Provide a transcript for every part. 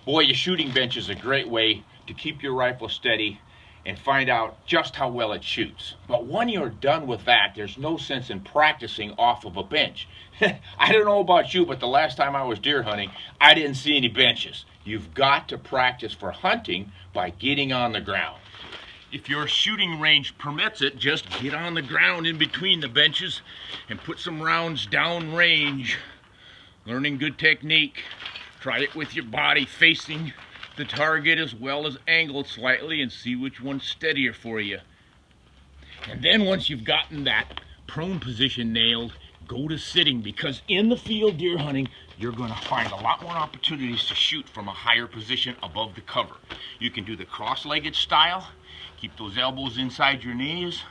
Boy, your shooting bench is a great way to keep your rifle steady and find out just how well it shoots. But when you're done with that, there's no sense in practicing off of a bench. I don't know about you, but the last time I was deer hunting, I didn't see any benches. You've got to practice for hunting by getting on the ground. If your shooting range permits it, just get on the ground in between the benches and put some rounds down range. Learning good technique. Try it with your body facing the target as well as angled slightly and see which one's steadier for you. And then once you've gotten that prone position nailed, go to sitting, because in the field deer hunting, you're going to find a lot more opportunities to shoot from a higher position above the cover. You can do the cross-legged style. Keep those elbows inside your knees.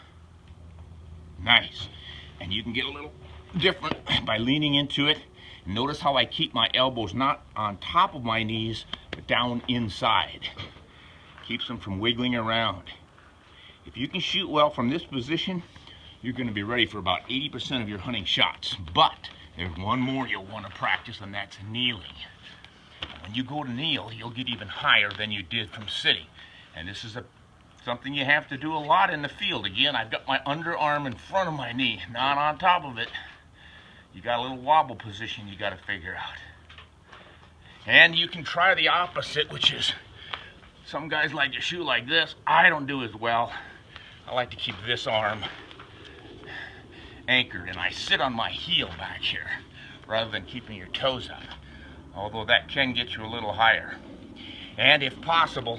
Nice. And you can get a little different by leaning into it. Notice how I keep my elbows not on top of my knees, but down inside. Keeps them from wiggling around. If you can shoot well from this position, you're going to be ready for about 80% of your hunting shots. But there's one more you'll want to practice, and that's kneeling. When you go to kneel, you'll get even higher than you did from sitting. And this is something you have to do a lot in the field. Again, I've got my underarm in front of my knee, not on top of it. You got a little wobble position you got to figure out. And you can try the opposite, which is some guys like to shoot like this. I don't do as well. I like to keep this arm anchored, and I sit on my heel back here rather than keeping your toes out, although that can get you a little higher. And if possible,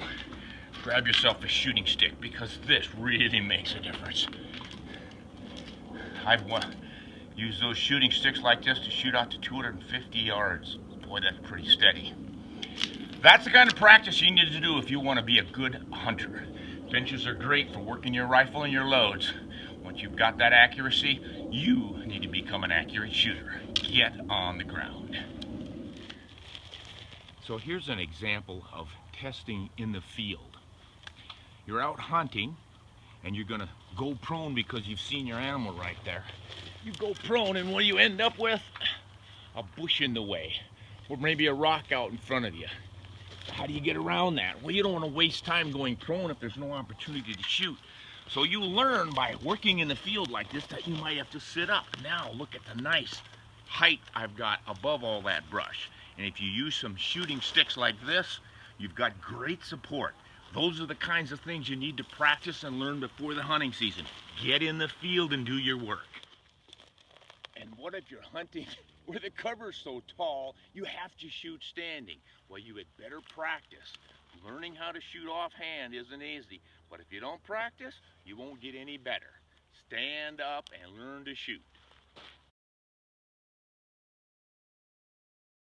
grab yourself a shooting stick, because this really makes a difference. I've used those shooting sticks like this to shoot out to 250 yards. Boy, that's pretty steady. That's the kind of practice you need to do if you want to be a good hunter. Benches are great for working your rifle and your loads. Once you've got that accuracy, you need to become an accurate shooter. Get on the ground. So here's an example of testing in the field. You're out hunting and you're going to go prone because you've seen your animal right there. You go prone, and what do you end up with? A bush in the way, or maybe a rock out in front of you. How do you get around that? Well, you don't want to waste time going prone if there's no opportunity to shoot. So you learn by working in the field like this that you might have to sit up. Now look at the nice height I've got above all that brush. And if you use some shooting sticks like this, you've got great support. Those are the kinds of things you need to practice and learn before the hunting season. Get in the field and do your work. And what if you're hunting where the cover's so tall you have to shoot standing? Well, you had better practice. Learning how to shoot offhand isn't easy, but if you don't practice, you won't get any better. Stand up and learn to shoot.